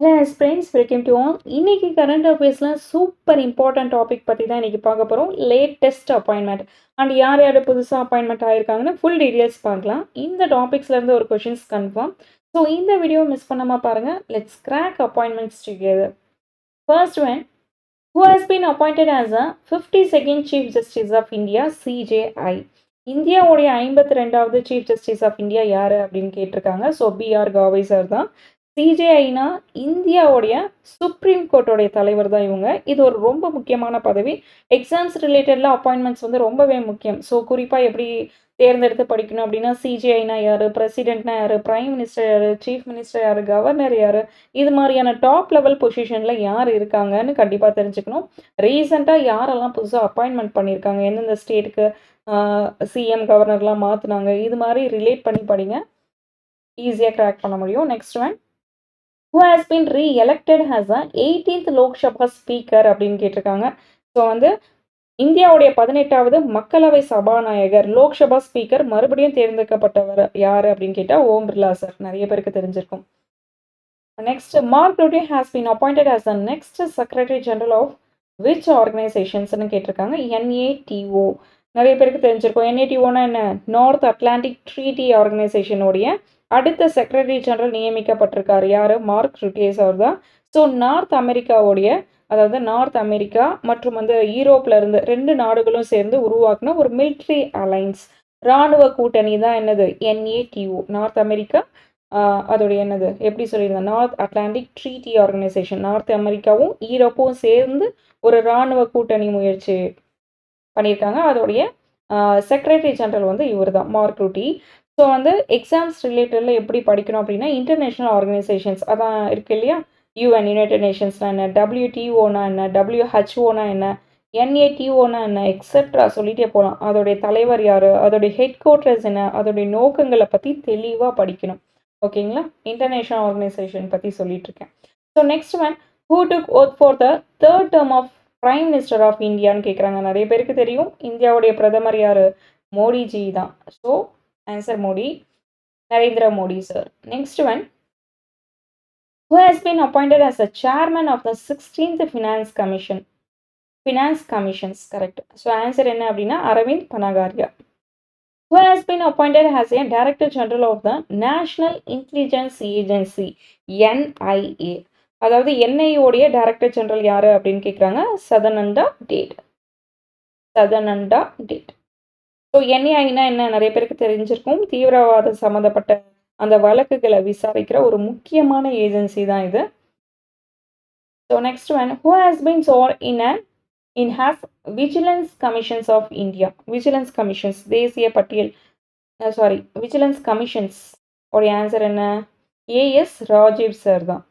Hello friends, welcome to all. இன்னைக்கு current அஃபேர்ஸில் super important topic பற்றி தான் இன்றைக்கி பார்க்க போகிறோம். லேட்டஸ்ட் அப்பாயின்மெண்ட் அண்ட் யார் யார் புதுசாக அப்பாயின்மெண்ட் ஆகிருக்காங்கன்னு ஃபுல் டீட்டெயில்ஸ் பார்க்கலாம். இந்த டாபிக்ஸ்லேருந்து ஒரு கொஷின்ஸ் கன்ஃபார்ம். ஸோ இந்த வீடியோ மிஸ் பண்ணாமல் பாருங்கள். Let's crack appointments together. First one, who has been appointed as a 52nd Chief Justice of India, CJI. இந்தியாவுடைய 52வது சீஃப் ஜஸ்டிஸ் ஆஃப் இந்தியா யார் அப்படின்னு கேட்டிருக்காங்க. ஸோ பிஆர் காவை சார் தான். சிஜேஐனா இந்தியாவுடைய சுப்ரீம் கோர்ட்டோடைய தலைவர் தான் இவங்க. இது ஒரு ரொம்ப முக்கியமான பதவி. எக்ஸாம்ஸ் ரிலேட்டடில் அப்பாயின்மெண்ட்ஸ் வந்து ரொம்பவே முக்கியம். ஸோ குறிப்பாக எப்படி தேர்ந்தெடுத்து படிக்கணும் அப்படின்னா, சிஜேஐனா யார், பிரசிடென்ட்னா யார், பிரைம் மினிஸ்டர் யார், சீஃப் மினிஸ்டர் யார், கவர்னர் யார், இது மாதிரியான டாப் லெவல் பொசிஷனில் யார் இருக்காங்கன்னு கண்டிப்பாக தெரிஞ்சுக்கணும். ரீசெண்டாக யாரெல்லாம் புதுசாக அப்பாயின்மெண்ட் பண்ணியிருக்காங்க, எந்தெந்த ஸ்டேட்டுக்கு சிஎம் கவர்னர்லாம் மாற்றினாங்க, இது மாதிரி ரிலேட் பண்ணி படிங்க. ஈஸியாக கிராக் பண்ண முடியும். Next one, who has been re-elected as a 18th Lok Sabha speaker அப்படின்னு கேட்டிருக்காங்க. ஸோ வந்து இந்தியாவுடைய 18வது மக்களவை சபாநாயகர், லோக்சபா ஸ்பீக்கர் மறுபடியும் தேர்ந்தெடுக்கப்பட்டவர் யார் அப்படின்னு கேட்டால் ஓம் பிர்லா சார். நிறைய பேருக்கு தெரிஞ்சிருக்கும். Next, Mark Rutte has been appointed as the next secretary general of which ஆர்கனைசேஷன்ஸ்னு கேட்டிருக்காங்க. என்ஏடிஓ. நிறைய பேருக்கு தெரிஞ்சிருக்கும். என்ஏடிஓனா என்ன? நார்த் அட்லாண்டிக் ட்ரீட்டி ஆர்கனைசேஷனுடைய அடுத்த செக்ரட்டரி ஜெனரல் நியமிக்கப்பட்டிருக்காரு யார்? மார்க் ருட்டேஸ் அவர் தான். ஸோ நார்த் அமெரிக்காவுடைய, அதாவது நார்த் அமெரிக்கா மற்றும் வந்து யூரோப்பில் இருந்து 2 நாடுகளும் சேர்ந்து உருவாக்குன ஒரு மிலிட்ரி அலைன்ஸ், இராணுவ கூட்டணி தான் என்னது? என்ஏடிஓ. நார்த் அமெரிக்கா அதோடைய என்னது எப்படி சொல்லியிருந்தேன்? North Atlantic treaty organisation. North அமெரிக்காவும் யூரோப்பும் சேர்ந்து ஒரு இராணுவ கூட்டணி முயற்சி பண்ணியிருக்காங்க. அதோடைய செக்ரட்டரி ஜெனரல் வந்து இவர் தான், மார்க் ரூட்டி. ஸோ வந்து எக்ஸாம்ஸ் ரிலேட்டடில் எப்படி படிக்கணும் அப்படின்னா, இன்டர்நேஷ்னல் ஆர்கனைசேஷன்ஸ் அதான் இருக்கு இல்லையா? யூஎன், யுனைடெட் நேஷன்ஸ்னா என்ன, டபிள்யூடிஓனா என்ன, டபிள்யூஹெச்ஓனா என்ன, என்ஏடிஓனா என்ன, எக்ஸெட்ரா சொல்லிட்டே போகலாம். அதோடைய தலைவர் யார், அதோடைய ஹெட் குவார்ட்டர்ஸ் என்ன, அதோடைய நோக்கங்களை பற்றி தெளிவாக படிக்கணும். ஓகேங்களா? இன்டர்நேஷ்னல் ஆர்கனைசேஷன் பற்றி சொல்லிட்டு இருக்கேன். So next one, who took oath for the third term of prime minister of இந்தியான்னு கேட்குறாங்க. நிறைய பேருக்கு தெரியும். இந்தியாவுடைய பிரதமர் யார்? மோடிஜி தான். So answer Modi, Narendra Modi sir. Next one, who has been appointed as the chairman of the 16th Finance Commission. Finance Commissions, correct. So answer என்ன அப்படின்னா Aravind Panagariya. who has been appointed as a Director General of the National Intelligence Agency, NIA. அதாவது என்ஐயோடைய director general யார் அப்படின்னு கேட்குறாங்க. Sadananda Date. Sadananda Date. So என்ஐனா என்ன? நிறைய பேருக்கு தெரிஞ்சிருக்கும். தீவிரவாதம் சம்மந்தப்பட்ட அந்த வழக்குகளை விசாரிக்கிற ஒரு முக்கியமான ஏஜென்சி தான் இது. So next one, who has been sworn in as vigilance commissions of India. Vigilance commissions, தேசிய பட்டியல் விஜிலன்ஸ் கமிஷன்ஸ் உடைய ஆன்சர் என்ன? ஏஎஸ் ராஜீவ் சார் தான்.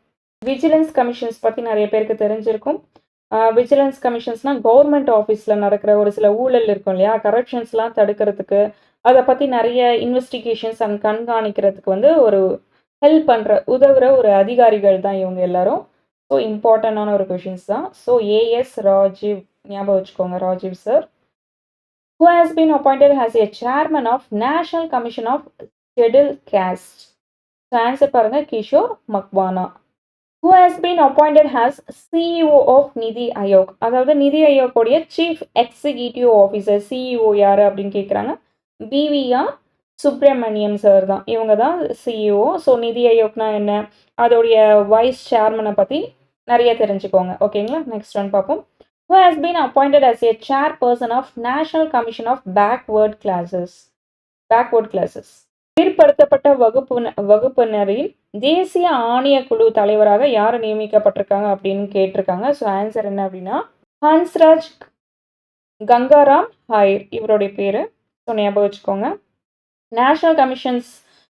விஜிலன்ஸ் கமிஷன்ஸ் பற்றி நிறைய பேருக்கு தெரிஞ்சிருக்கும். விஜிலன்ஸ் கமிஷன்ஸ்னால் கவர்மெண்ட் ஆஃபீஸில் நடக்கிற ஒரு சில ஊழல் இருக்கும் இல்லையா, கரப்ஷன்ஸ்லாம் தடுக்கிறதுக்கு, அதை பற்றி நிறைய இன்வெஸ்டிகேஷன்ஸ் அண்ட் கண்காணிக்கிறதுக்கு வந்து ஒரு ஹெல்ப் பண்ணுற, உதவுற ஒரு அதிகாரிகள் தான் இவங்க எல்லாரும். ஸோ இம்பார்ட்டண்டான ஒரு கொஷின்ஸ் தான். ஸோ ஏஎஸ் ராஜீவ் ஞாபகம் வச்சுக்கோங்க, Rajiv sir. who has been appointed as a chairman of National Commission of Scheduled Caste. So answer பாருங்கள், Kishore Makwana. who has been appointed as CEO of நிதி ஆயோக். அதாவது நிதி ஆயோக்குடைய சீஃப் எக்ஸிக்யூட்டிவ் ஆஃபீஸர், சிஇஓ யார் அப்படின்னு கேட்குறாங்க. பிவிஆர் சுப்பிரமணியம் சார் தான். இவங்க தான் சிஇஓ. ஸோ நிதி ஆயோக்னா என்ன, அதோடைய வைஸ் சேர்மனை பற்றி நிறைய தெரிஞ்சுக்கோங்க. ஓகேங்களா? நெக்ஸ்ட் ஒன் பார்ப்போம். who has been appointed as a chairperson of National Commission of Backward Classes. பிற்படுத்தப்பட்ட வகுப்பினரின் தேசிய ஆணைய குழு தலைவராக யார் நியமிக்கப்பட்டிருக்காங்க அப்படின்னு கேட்டிருக்காங்க. ஸோ ஆன்சர் என்ன அப்படின்னா ஹன்ஸ்ராஜ் கங்காராம் ஹாயர், இவருடைய பேர். ஸோ ஞாபகம் வச்சுக்கோங்க. National commissions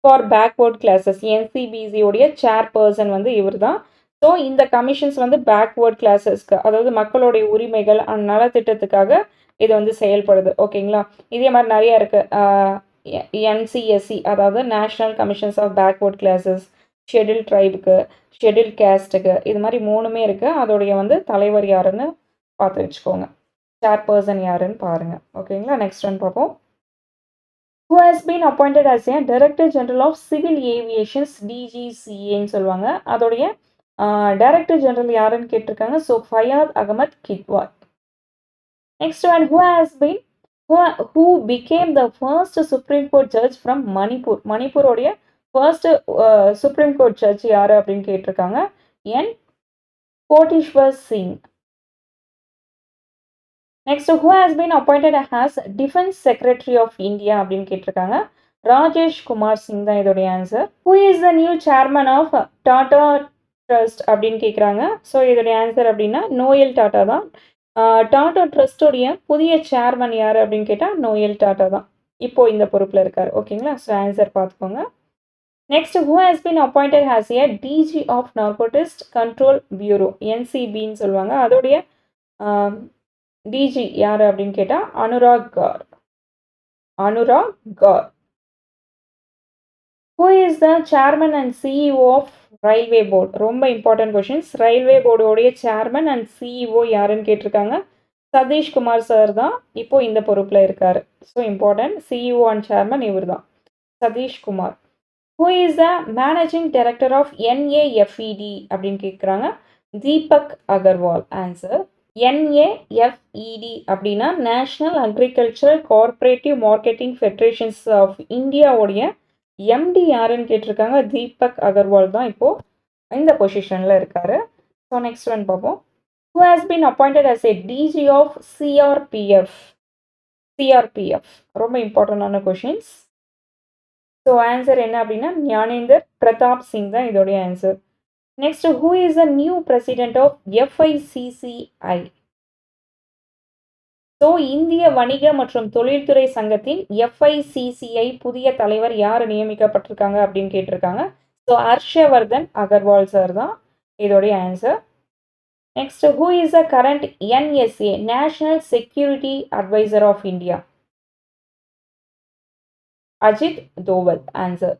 for backward classes, என்சிபிசியோடைய சேர்பர்சன் வந்து இவர் தான். ஸோ இந்த கமிஷன்ஸ் வந்து பேக்வர்ட் கிளாஸஸ்க்கு, அதாவது மக்களுடைய உரிமைகள் அண்ட் நலத்திட்டத்துக்காக இது வந்து செயல்படுது. ஓகேங்களா? இதே மாதிரி நிறையா இருக்குது. என்சிஎஸ்சி, அதாவது national commissions of backward classes, schedule ட்ரைபுக்கு, ஷெட்யூல் கேஸ்ட்டுக்கு, இது மாதிரி 3மே இருக்குது. அதோடைய வந்து தலைவர் யாருன்னு பார்த்து வச்சுக்கோங்க, சேர்பர்சன் யாருன்னு பாருங்கள். ஓகேங்களா? நெக்ஸ்ட் ஒன் பார்ப்போம். who has been appointed as a Director General of Civil Aviations, DGCA ன்னு சொல்லுவாங்க. அதோடைய டைரக்டர் ஜெனரல் யாருன்னு கேட்டிருக்காங்க. So Fayaz Ahmad Kidwai. Next one, who became the first Supreme Court judge from Manipur. மணிப்பூருடைய ஃபர்ஸ்ட் சுப்ரீம் கோர்ட் ஜட்ஜ் யாரு அப்படின்னு கேட்டிருக்காங்க. N Kotiswar Singh. Next, who has been appointed as defence secretary of India அப்படின்னு கேட்டிருக்காங்க. ராஜேஷ் குமார் சிங் தான் இதோடைய answer. who is the new chairman of Tata trust அப்படின்னு கேட்குறாங்க. ஸோ இதோடைய ஆன்சர் அப்படின்னா நோயல் டாடா தான். டாடா ட்ரஸ்டோடைய புதிய சேர்மன் யார் அப்படின்னு கேட்டால் நோயல் டாடா தான் இப்போ இந்த பொறுப்பில் இருக்கார். ஓகேங்களா? ஸோ ஆன்சர் பார்த்துக்கோங்க. Next, who has been appointed as a DG of narcotics control bureau, என்சிபின்னு சொல்லுவாங்க. அதோடைய டிஜி யார் அப்படின்னு கேட்டால் Anurag Garg. who is the chairman and CEO of railway board? ரொம்ப இம்பார்ட்டன்ட் கொஷின்ஸ். ரயில்வே போர்டோடைய சேர்மன் அண்ட் சிஇஓ யாருன்னு கேட்டிருக்காங்க. சதீஷ்குமார் சார் தான் இப்போ இந்த பொறுப்பில் இருக்கார். So important, CEO and chairman இவர் தான், Satish Kumar. who is the managing director of NAFED அப்படின்னு கேட்குறாங்க. தீபக் அகர்வால். ஆன்சர் NAFED அப்படின்னா national agricultural cooperative marketing federations of இந்தியாவுடைய எம்டி யாருன்னு கேட்டிருக்காங்க. தீபக் அகர்வால் தான் இப்போது இந்த பொசிஷனில் இருக்கார். ஸோ நெக்ஸ்ட் ஒன் பார்ப்போம். who has been appointed as a DG of CRPF. ரொம்ப இம்பார்ட்டண்டான கொஷின்ஸ். ஸோ ஆன்சர் என்ன அப்படின்னா ஞானேந்தர் பிரதாப் சிங் தான் இதோடைய answer. Next, who is the new president of FICCI? So இந்திய வணிக மற்றும் தொழில்துறை சங்கத்தின் FICCI புதிய தலைவர் யார் நியமிக்கப்பட்டிருக்காங்க அப்படின்னு கேட்டிருக்காங்க. ஸோ ஹர்ஷவர்தன் அகர்வால் சார் தான் இதோடைய answer. Next, who is the current NSA national security adviser of India? Ajit Doval. Answer.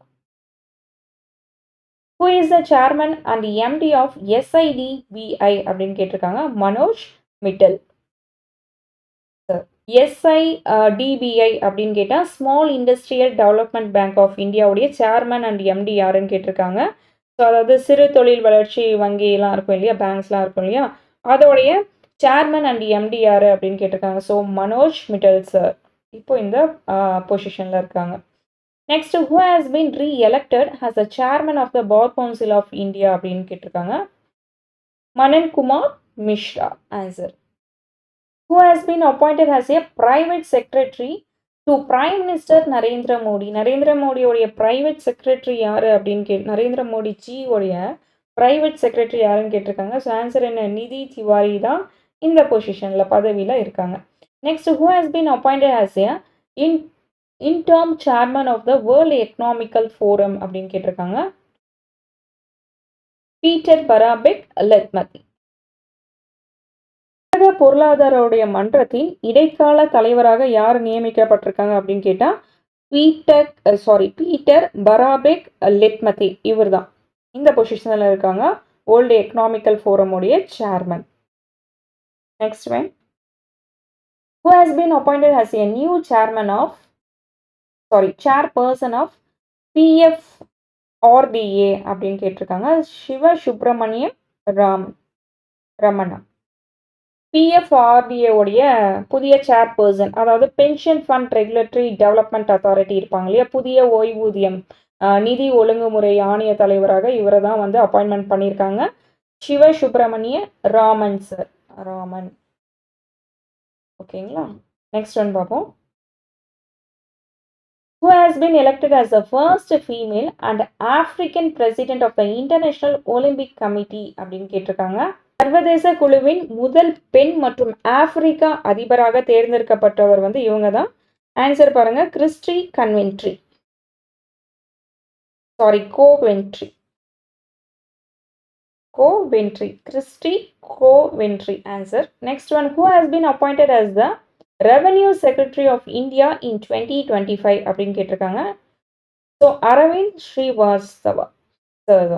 who is the chairman and MD of SIDBI அப்படின்னு கேட்டிருக்காங்க. மனோஜ் மிட்டல். SIDBI அப்படின்னு கேட்டால் small industrial development bank of இந்தியாவுடைய சேர்மன் அண்ட் எம்டி யாருன்னு கேட்டிருக்காங்க. So அதாவது சிறு தொழில் வளர்ச்சி வங்கிலாம் இருக்கும் இல்லையா, பேங்க்ஸ்லாம் இருக்கும் இல்லையா, அதோடைய சேர்மன் அண்ட் எம்டி யார் அப்படின்னு கேட்டிருக்காங்க. ஸோ மனோஜ் மிட்டல் சார் இப்போ இந்த பொசிஷனில் இருக்காங்க. Next, who has been re-elected as a chairman of the Bar Council of India அப்படின்னு கேட்டிருக்காங்க. Manan Kumar Mishra. Answer. who has been appointed as a private secretary to Prime Minister Narendra Modi? Narendra மோடியோடைய பிரைவேட் செக்ரட்டரி யார் அப்படின்னு நரேந்திர மோடி ஜியோடைய பிரைவேட் செக்ரட்டரி யாருன்னு கேட்டிருக்காங்க. ஸோ ஆன்சர் என்ன? நிதி திவாரி தான் இந்த பொசிஷனில் பதவியில் இருக்காங்க. Next, who has been appointed as a interim chairman of the World Economical Forum அப்படின்னு கேட்டிருக்காங்க. பீட்டர் பராபெக் லெத்மதி. உலக பொருளாதார மன்றத்தின் இடைக்கால தலைவராக யார் நியமிக்கப்பட்டிருக்காங்க அப்படின்னு கேட்டால் பீட்டர் பராபெக் லெத்மதி இவர் தான் இந்த பொசிஷனில் இருக்காங்க. வேர்ல்டு எக்கனாமிக்கல் ஃபோரமுடைய chairman. Next one, who has been appointed as a new chairperson of PFRDA அப்படின்னு கேட்டிருக்காங்க. சிவ சுப்பிரமணியம் ரமணா. PFRDA உடைய புதிய சேர்பர்சன், அதாவது pension fund regulatory development authority இருப்பாங்க இல்லையா, புதிய ஓய்வூதியம் நிதி ஒழுங்குமுறை ஆணைய தலைவராக இவரை தான் வந்து அப்பாயின்மெண்ட் பண்ணியிருக்காங்க. சிவ சுப்பிரமணிய ராமன் சார். ஓகேங்களா? நெக்ஸ்ட் ஒன் பார்ப்போம். who has been elected as the first female and African president of the International Olympic Committee அப்படின்னு கேட்டிருக்காங்க. சர்வதேச குழுவின் முதல் பெண் மற்றும் ஆப்பிரிக்கா அதிபராக தேர்ந்தெடுக்கப்பட்டவர் வந்து இவங்க தான். ஆன்சர் பாருங்க, Kirsty Coventry. Answer. Next one, who has been appointed as the Revenue Secretary of India in 2025 அப்படின்னு கேட்டிருக்காங்க. So Arvind Srivastava sir.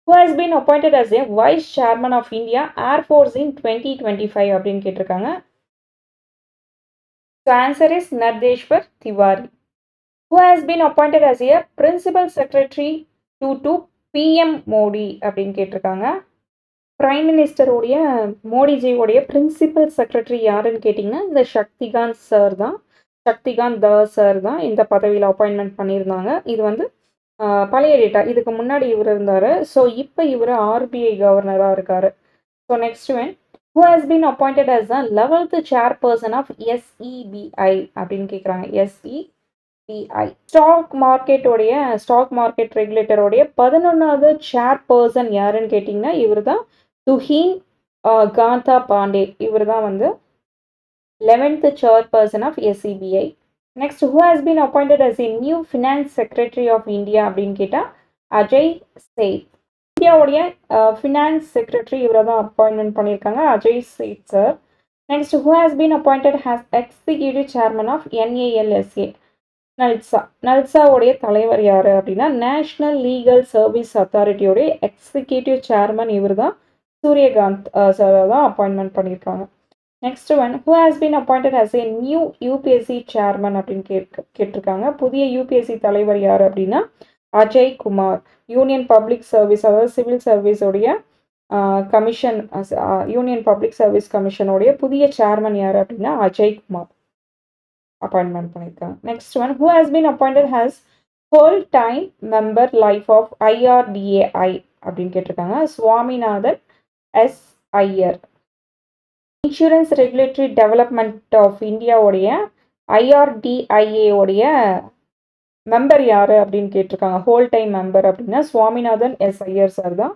who has been appointed as a Vice Chairman of India Air Force in 2025 அப்படின்னு கேட்டிருக்காங்க. So answer is Nardeshwar Tiwari. who has been appointed as a Principal Secretary to PM Modi அப்படின்னு கேட்டிருக்காங்க. Prime மினிஸ்டருடைய மோடிஜியோடைய principal secretary யாருன்னு கேட்டிங்கன்னா இந்த Shaktikant sir தான். சக்திகாந்த் தாஸ் சார் தான் இந்த பதவியில் அப்பாயின்மெண்ட் பண்ணியிருந்தாங்க. இது வந்து பழைய டேட்டா. இதுக்கு முன்னாடி இவர் இருந்தார். ஸோ இப்போ இவர் ஆர்பிஐ கவர்னராக இருக்கார். So next one, who has been appointed as the 11th chairperson of SEBI அப்படின்னு கேட்குறாங்க. எஸ்இபிஐ ஸ்டாக் மார்க்கெட் ரெகுலேட்டருடைய 11வது சேர்பர்சன் யாருன்னு கேட்டிங்கன்னா இவர் தான் துஹீன் காந்தா பாண்டே. இவர் தான் வந்து 11th chairperson of SEBI. Next, who has been appointed as a new finance secretary of India அப்படின்னு கேட்டால் அஜய் சேத். இந்தியாவுடைய ஃபினான்ஸ் செக்ரட்டரி இவரை தான் அப்பாயின்மெண்ட் பண்ணியிருக்காங்க, Ajay Seth sir. Next, who has been appointed as executive chairman of NALSA? நல்சாவுடைய தலைவர் யார் அப்படின்னா நேஷ்னல் லீகல் சர்வீஸ் அத்தாரிட்டியோடைய எக்ஸிக்யூட்டிவ் சேர்மன் இவர் தான் சூரியகாந்த் சார் தான் அப்பாயின்மெண்ட் பண்ணியிருக்காங்க. Next one, who has been appointed as a new UPSC chairman அப்படின்னு கேட்டிருக்காங்க. புதிய யூபிஎஸ்சி தலைவர் யார் அப்படின்னா Ajay Kumar. Union public service, அதாவது சிவில் சர்வீஸோடைய கமிஷன், யூனியன் பப்ளிக் சர்வீஸ் கமிஷனுடைய புதிய சேர்மன் யார் அப்படின்னா அஜய் குமார் அப்பாயின்மெண்ட் பண்ணியிருக்காங்க. Next one, who has been appointed has whole time member life of IRDAI அப்படின்னு கேட்டிருக்காங்க. Swaminathan S Iyer. Insurance regulatory development of இந்தியாவுடைய IRDAI உடைய மெம்பர் யார் அப்படின்னு கேட்டிருக்காங்க. ஹோல் டைம் மெம்பர் அப்படின்னா சுவாமிநாதன் எஸ் ஐயர் சார் தான்.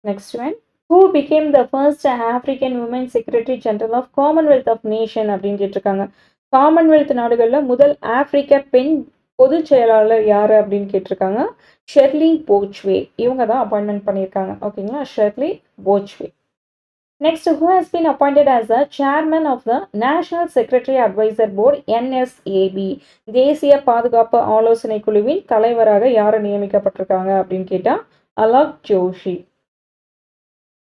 Next one, who became the first African woman secretary general of commonwealth of nation அப்படின்னு கேட்டிருக்காங்க. காமன்வெல்த் நாடுகளில் முதல் ஆப்பிரிக்க பெண் பொதுச் செயலாளர் யார் அப்படின்னு கேட்டிருக்காங்க. ஷெர்லி போச்வே. இவங்க தான் அப்பாயின்மெண்ட் பண்ணியிருக்காங்க. ஓகேங்களா, Shirley போச்வே. Next, who has been appointed as the chairman of the National Secretary Advisor Board NSAB? தேசிய பாதுகாப்பு ஆலோசனை குழுவின் தலைவராக யார் நியமிக்கப்பட்டிருக்காங்க அப்படின்னு கேட்டால் அலோக் ஜோஷி.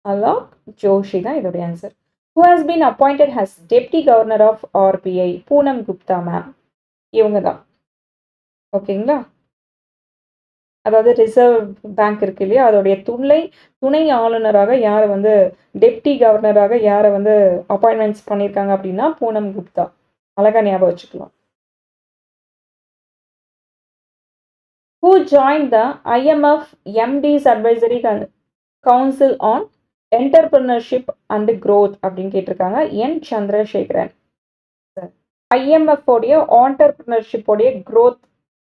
அலோக் ஜோஷி தான் இதோடைய answer. Who has been appointed as Deputy Governor of RBI? Poonam Gupta ma'am. இவங்க தான். ஓகேங்களா, அதாவது ரிசர்வ் பேங்க் இருக்கு இல்லையா, அதோடைய துணை ஆளுநராக யாரை வந்து டெப்டி கவர்னராக யாரை வந்து அப்பாயின்மெண்ட்ஸ் பண்ணியிருக்காங்க அப்படின்னா பூனம் குப்தா. அழகா ஞாபகம் வச்சுக்கலாம். Who joined the IMF MD's Advisory Council on Entrepreneurship and Growth அப்படின்னு கேட்டிருக்காங்க. என் சந்திரசேகரன். IMF உடைய ஆண்டர்பிரினர்ஷிப் உடைய growth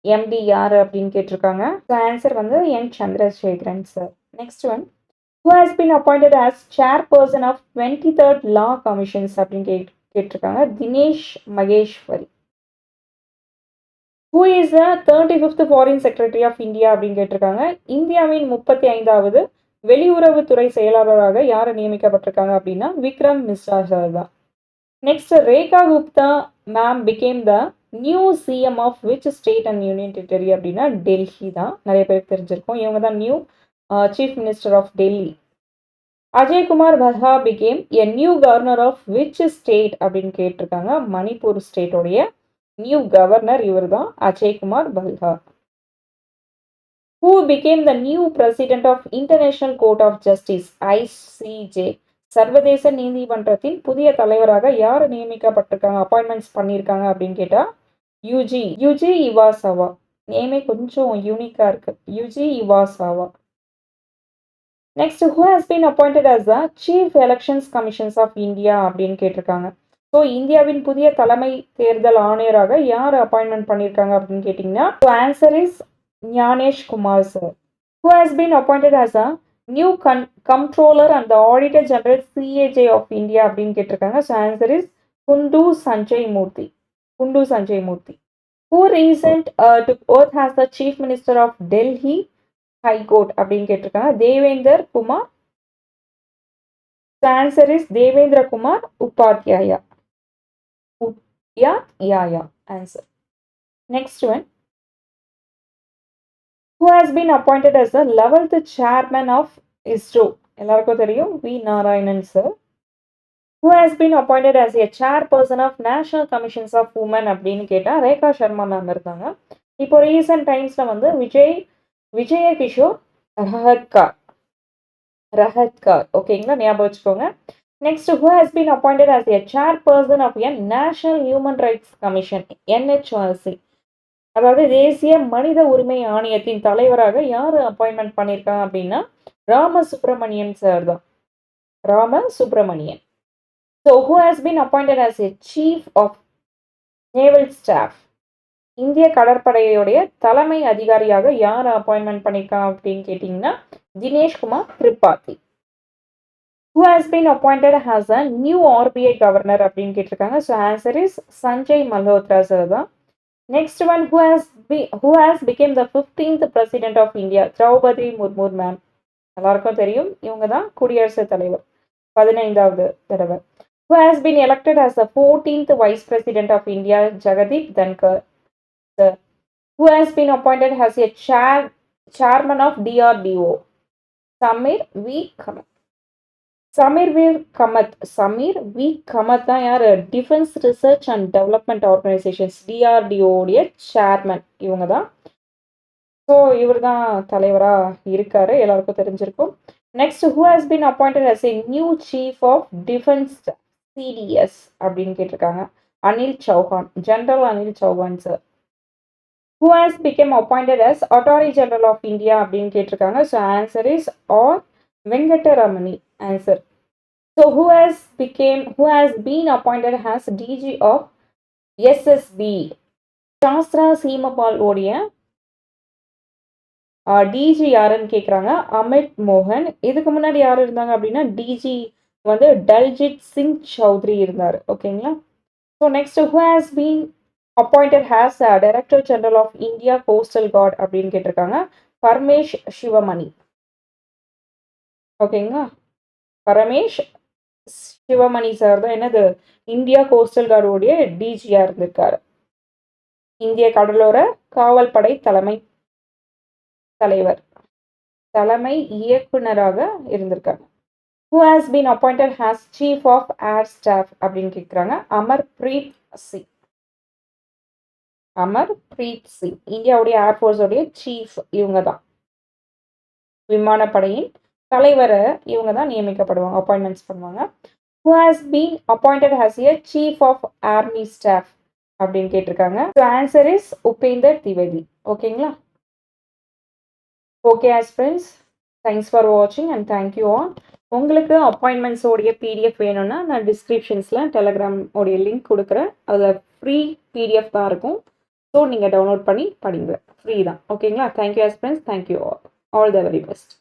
MD யார் அப்படின்னு கேட்டிருக்காங்க. ஆன்சர் வந்து N Chandrasekaran sir. Next one, who has been appointed as chairperson of 23rd law commissions அப்படின்னு கேட்டிருக்காங்க. Dinesh Maheswari. who is the 35th foreign secretary of India அப்படின்னு கேட்டிருக்காங்க. இந்தியாவின் 35வது வெளியுறவுத்துறை செயலாளராக யார் நியமிக்கப்பட்டிருக்காங்க அப்படின்னா விக்ரம் மிஸ்ரா சார் தான். Next, Rekha Gupta ma'am became the new CM of which state and union territory அப்படின்னா டெல்லி தான். நிறைய பேருக்கு தெரிஞ்சிருக்கும். இவங்க தான் new chief minister of Delhi. Ajay Kumar Bhalla became a new governor of which state அப்படின்னு கேட்டிருக்காங்க. மணிப்பூர் ஸ்டேட்டோடைய நியூ கவர்னர் இவர் தான் Ajay Kumar Bhalla. Who became the new president of international court of justice ICJ? சர்வதேச நீதிமன்றத்தின் புதிய தலைவராக யார் நியமிக்கப்பட்டிருக்காங்க, அப்பாயின்மெண்ட்ஸ் பண்ணியிருக்காங்க அப்படின்னு கேட்டால் யுஜி இவாசாவா. நேமே கொஞ்சம் யூனிக்காக இருக்கு. Yuji Iwasawa. Next, who has been appointed as the chief elections commissions of India அப்படின்னு கேட்டிருக்காங்க. ஸோ இந்தியாவின் புதிய தலைமை தேர்தல் ஆணையராக யார் அப்பாயின்மெண்ட் பண்ணியிருக்காங்க அப்படின்னு கேட்டிங்கன்னா answer is Gyanesh Kumar sir. Who has been appointed as a new controller and the auditor general CAJ of India அப்படின்னு கேட்டிருக்காங்க. ஸோ ஆன்சர் இஸ் குண்டு சஞ்சய் மூர்த்தி. Who recent took oath as the chief minister of Delhi High Court அப்படின்னு கேட்டிருக்காங்க. Devender Kumar. Answer is Devendra Kumar Upadhyaya. Answer. Next one, who has been appointed as the 11th chairman of ISRO? எல்லாருக்கும் தெரியும், V Narayanan sir. who has been appointed as a chairperson of National Commissions of Women அப்படின்னு கேட்டால் Rekha Sharma ma'am இருந்தாங்க. இப்போ recent டைம்ஸில் வந்து விஜய கிஷோர் ரஹத்கார் ஓகேங்களா, ஞாபகம் வச்சுக்கோங்க. Next, who has been appointed as a chairperson of a national human rights commission, NHRC. அதாவது தேசிய மனித உரிமை ஆணையத்தின் தலைவராக யார் அப்பாயின்மெண்ட் பண்ணியிருக்காங்க அப்படின்னா ராமசுப்ரமணியன் சார் தான். Ramasubramanian. So who has been appointed as a chief of naval staff, இந்திய கடற்படையுடைய தலைமை அதிகாரியாக யார் அப்பாயின்மெண்ட் பண்ணியிருக்காங்க அப்படின்னு கேட்டிங்கன்னா Dineshkumar Tripathi. Who has been appointed as a new RBI governor அப்படின்னு கேட்டிருக்காங்க. So answer is Sanjay Malhotra sir தான். Next one, who has became the 15th president of India, Droupadi Murmu ma'am. எல்லாருக்கும் தெரியும், இவங்க தான் குடியரசுத் தலைவர் 15வது தடவை. Who has been elected as the 14th vice president of India, Jagdeep Dhankhar sir. Who has been appointed as a chairman of DRDO, Sameer V Kamat. Sameer V Kamat தான் யார்? Defence research and development organisations, DRDO உடைய சேர்மன் இவங்க தான். ஸோ இவர் தான் தலைவராக இருக்காரு, எல்லாருக்கும் தெரிஞ்சிருக்கும். Next, who has been appointed as a new chief of defence CDS அப்படின்னு கேட்டிருக்காங்க. Anil Chauhan, general Anil Chauhan sir. Who has become appointed as Attorney General of India அப்படின்னு கேட்டிருக்காங்க. So answer is R Venkataramani answer. So who has been appointed as DG of SSB, Sashastra Seema Bal உடைய DG யாருன்னு கேட்குறாங்க. அமித் மோகன். இதுக்கு முன்னாடி யார் இருந்தாங்க அப்படின்னா டிஜி வந்து டல்ஜித் சிங் சௌத்ரி இருந்தார். ஓகேங்களா. So next, who has been appointed as Director General of India Coastal Guard அப்படின்னு கேட்டிருக்காங்க. பரமேஷ் சிவமணி. ஓகேங்களா, பரமேஷ் சிவமணி சார் தான் என்னது இந்தியா கோஸ்டல் கார்டுடைய டிஜியா இருந்திருக்காரு. இந்திய கடலோர காவல் படை தலைமை இயக்குனராக இருந்திருக்காங்க. Who has been appointed as Chief of Air Staff அப்படின்னு கேட்குறாங்க. அமர்பிரீத் சிங், இந்தியாவுடைய ஏர்ஃபோர்ஸோடைய சீஃப் இவங்க தான். விமானப்படையின் தலைவரை இவங்க தான் நியமிக்கப்படுவாங்க, அப்பாயின்மெண்ட்ஸ் பண்ணுவாங்க. Who has been appointed as a Chief of Army Staff அப்படின்னு கேட்டிருக்காங்க. So answer is Upendra Dwivedi. ஓகேங்களா. Okay as friends, thanks for வாட்சிங் அண்ட் தேங்க்யூ ஆல். உங்களுக்கு அப்பாயின்மெண்ட்ஸோடைய PDF வேணும்னா நான் டிஸ்கிரிப்ஷன்ஸில் டெலகிராம் உடைய லிங்க் கொடுக்குறேன். அதில் ஃப்ரீ PDF தான் இருக்கும். ஸோ நீங்கள் டவுன்லோட் பண்ணி படிங்க, ஃப்ரீ தான். ஓகேங்களா. Thank you as friends, thank you all the very best.